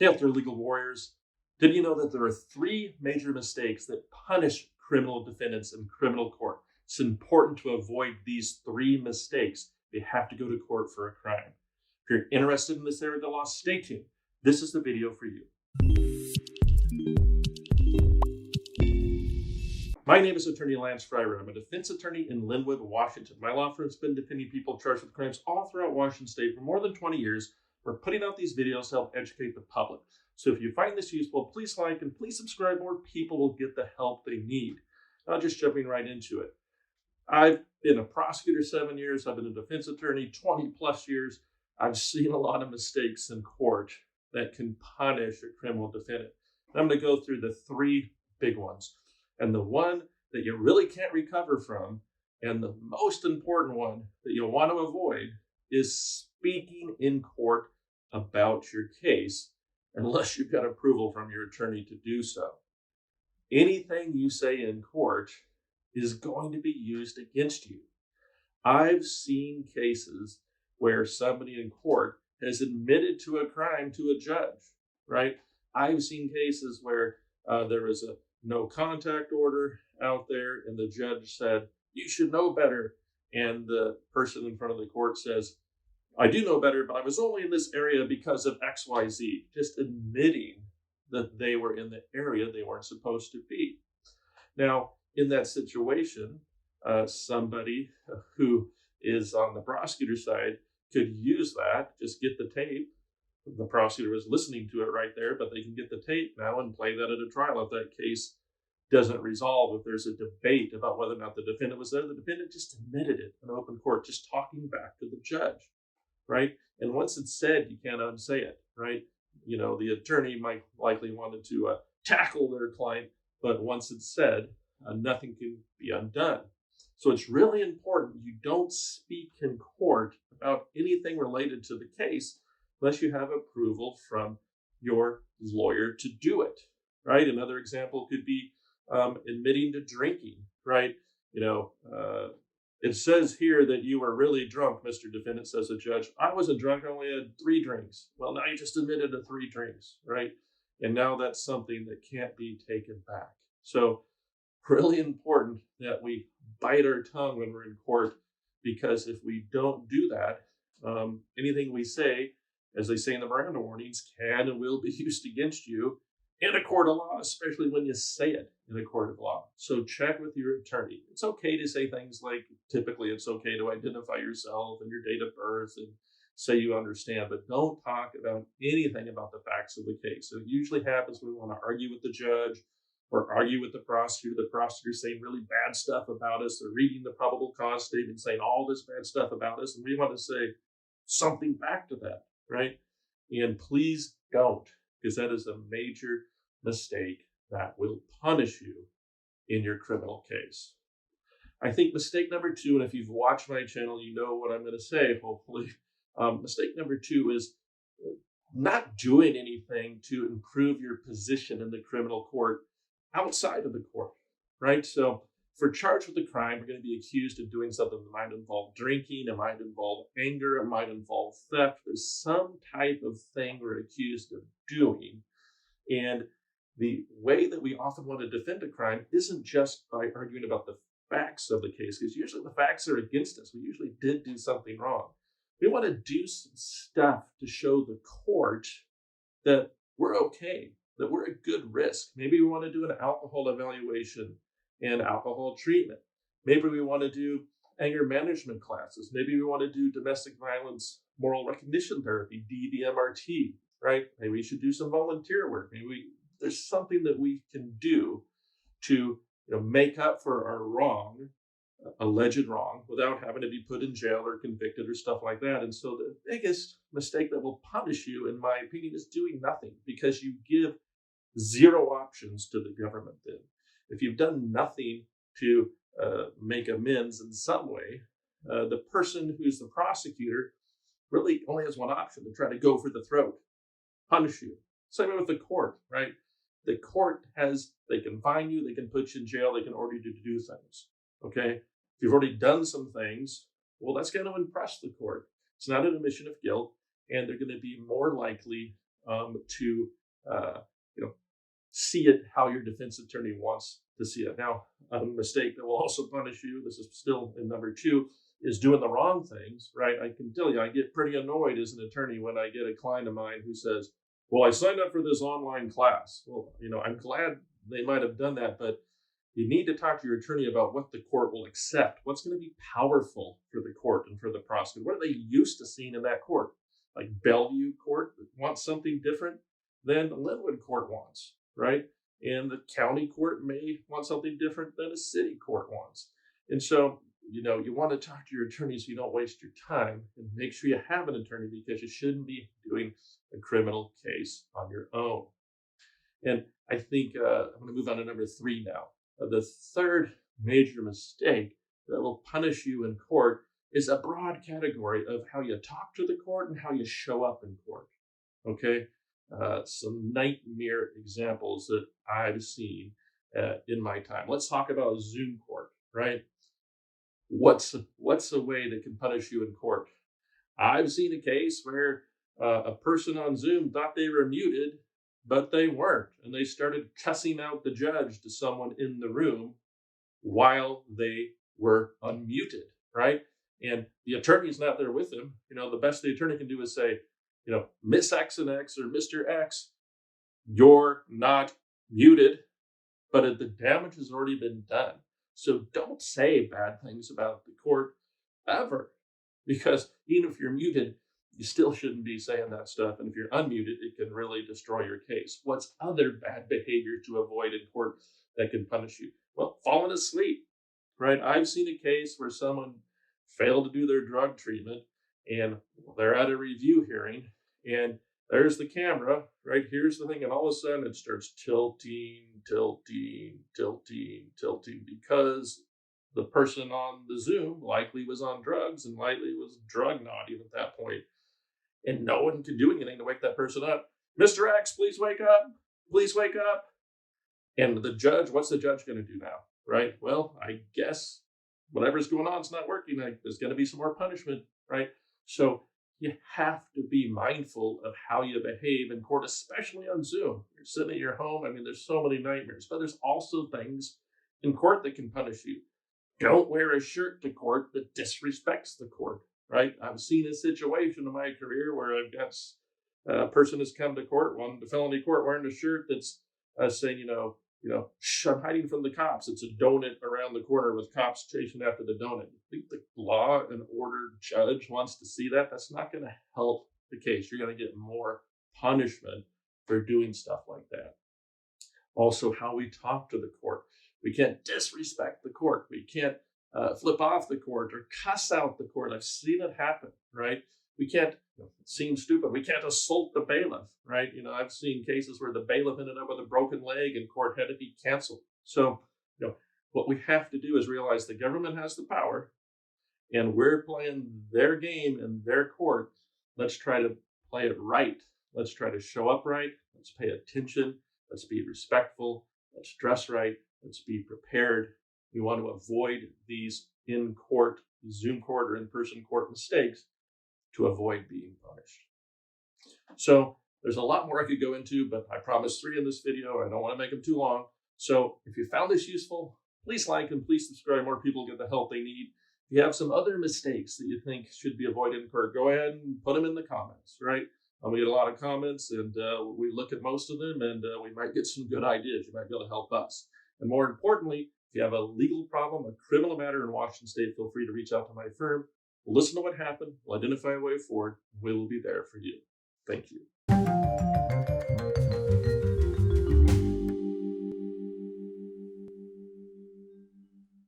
Hey out there, legal warriors. Did you know that there are three major mistakes that punish criminal defendants in criminal court? It's important to avoid these three mistakes. They have to go to court for a crime. If you're interested in this area of the law, stay tuned. This is the video for you. My name is Attorney Lance Fryrear. I'm a defense attorney in Linwood, Washington. My law firm's been defending people charged with crimes all throughout Washington state for more than 20 years. We're putting out these videos to help educate the public. So if you find this useful, please like and please subscribe. More people will get the help they need. Now, just jumping right into it. I've been a prosecutor 7 years. I've been a defense attorney 20 plus years. I've seen a lot of mistakes in court that can punish a criminal defendant. I'm going to go through the three big ones. And the one that you really can't recover from, and the most important one that you'll want to avoid, is speaking in court about your case, unless you've got approval from your attorney to do so. Anything you say in court is going to be used against you. I've seen cases where somebody in court has admitted to a crime to a judge, right? I've seen cases where there was a no contact order out there and the judge said, "You should know better." And the person in front of the court says, "I do know better, but I was only in this area because of XYZ, just admitting that they were in the area they weren't supposed to be. Now, in that situation, somebody who is on the prosecutor's side could use that, just get the tape. The prosecutor was listening to it right there, but they can get the tape now and play that at a trial. If that case doesn't resolve, if there's a debate about whether or not the defendant was there, the defendant just admitted it in open court, just talking back to the judge, right? And once it's said, you can't unsay it, right? You know, the attorney might likely wanted to tackle their client, but once it's said, nothing can be undone. So it's really important you don't speak in court about anything related to the case unless you have approval from your lawyer to do it, right? Another example could be admitting to drinking, right? It says here that you were really drunk, Mr. Defendant, says the judge. I wasn't drunk, I only had 3 drinks. Well, now you just admitted to 3 drinks, right? And now that's something that can't be taken back. So really important that we bite our tongue when we're in court, because if we don't do that, anything we say, as they say in the Miranda warnings, can and will be used against you in a court of law, especially when you say it in a court of law. So check with your attorney. It's okay to say things like, typically it's okay to identify yourself and your date of birth and say you understand, but don't talk about anything about the facts of the case. So it usually happens when we want to argue with the judge or argue with the prosecutor's saying really bad stuff about us. They're reading the probable cause statement, saying all this bad stuff about us, and we want to say something back to that, right? And please don't, because that is a major mistake that will punish you in your criminal case. I think mistake number 2, and if you've watched my channel, you know what I'm going to say, hopefully. Mistake number 2 is not doing anything to improve your position in the criminal court outside of the court, right? So if we're charged with a crime, we're going to be accused of doing something that might involve drinking, it might involve anger, it might involve theft. There's some type of thing we're accused of doing. And the way that we often want to defend a crime isn't just by arguing about the facts of the case, because usually the facts are against us. We usually did do something wrong. We want to do some stuff to show the court that we're okay, that we're a good risk. Maybe we want to do an alcohol evaluation and alcohol treatment. Maybe we want to do anger management classes. Maybe we want to do domestic violence moral recognition therapy, DVMRT, right? Maybe we should do some volunteer work. There's something that we can do to make up for our wrong, alleged wrong, without having to be put in jail or convicted or stuff like that. And so the biggest mistake that will punish you, in my opinion, is doing nothing, because you give 0 options to the government then. If you've done nothing to make amends in some way, the person who's the prosecutor really only has one option: to try to go for the throat, punish you. Same way with the court, right? The court they can fine you, they can put you in jail, they can order you to do things, okay? If you've already done some things, well, that's going to impress the court. It's not an admission of guilt, and they're going to be more likely to see it how your defense attorney wants to see it. Now, a mistake that will also punish you, this is still in number 2, is doing the wrong things, right? I can tell you, I get pretty annoyed as an attorney when I get a client of mine who says, well, I signed up for this online class. Well, I'm glad they might have done that, but you need to talk to your attorney about what the court will accept. What's going to be powerful for the court and for the prosecutor? What are they used to seeing in that court? Like Bellevue Court wants something different than Linwood Court wants, right? And the county court may want something different than a city court wants. And so, you want to talk to your attorney so you don't waste your time, and make sure you have an attorney, because you shouldn't be doing a criminal case on your own. And I think I'm going to move on to number 3 now. The third major mistake that will punish you in court is a broad category of how you talk to the court and how you show up in court. Okay? Some nightmare examples that I've seen in my time. Let's talk about Zoom court, right? What's a way that can punish you in court? I've seen a case where a person on Zoom thought they were muted, but they weren't, and they started cussing out the judge to someone in the room while they were unmuted, right? And the attorney's not there with them. The best the attorney can do is say, Miss X and X or Mr. X, you're not muted, but the damage has already been done. So don't say bad things about the court ever, because even if you're muted, you still shouldn't be saying that stuff. And if you're unmuted, it can really destroy your case. What's other bad behavior to avoid in court that can punish you? Well, falling asleep, right? I've seen a case where someone failed to do their drug treatment, and they're at a review hearing, and there's the camera, right? Here's the thing, and all of a sudden it starts tilting, because the person on the Zoom likely was on drugs and likely was drug naughty at that point. And no one can do anything to wake that person up. Mr. X, please wake up. Please wake up. And the judge, what's the judge going to do now, right? Well, I guess whatever's going on is not working. There's going to be some more punishment, right? So you have to be mindful of how you behave in court, especially on Zoom. You're sitting at your home. There's so many nightmares, but there's also things in court that can punish you. Don't wear a shirt to court that disrespects the court, right? I've seen a situation in my career where I've got a person has come to court, one to felony court, wearing a shirt that's saying, I'm hiding from the cops. It's a donut around the corner with cops chasing after the donut. You think the law and order judge wants to see that? That's not going to help the case. You're going to get more punishment for doing stuff like that. Also, how we talk to the court. We can't disrespect the court. We can't flip off the court or cuss out the court. I've seen it happen, right? We can't, it seems stupid, we can't assault the bailiff, right? I've seen cases where the bailiff ended up with a broken leg and court had to be canceled. So, what we have to do is realize the government has the power and we're playing their game in their court. Let's try to play it right. Let's try to show up right. Let's pay attention. Let's be respectful. Let's dress right. Let's be prepared. We want to avoid these in-court, Zoom court, or in-person court mistakes to avoid being punished. So there's a lot more I could go into, but I promised 3 in this video. I don't want to make them too long. So if you found this useful, please like and please subscribe. More people get the help they need. If you have some other mistakes that you think should be avoided in court, go ahead and put them in the comments, right? We get a lot of comments, and we look at most of them, and we might get some good ideas. You might be able to help us. And more importantly, if you have a legal problem, a criminal matter in Washington State, feel free to reach out to my firm. We'll listen to what happened. We'll identify a way forward. We will be there for you. Thank you.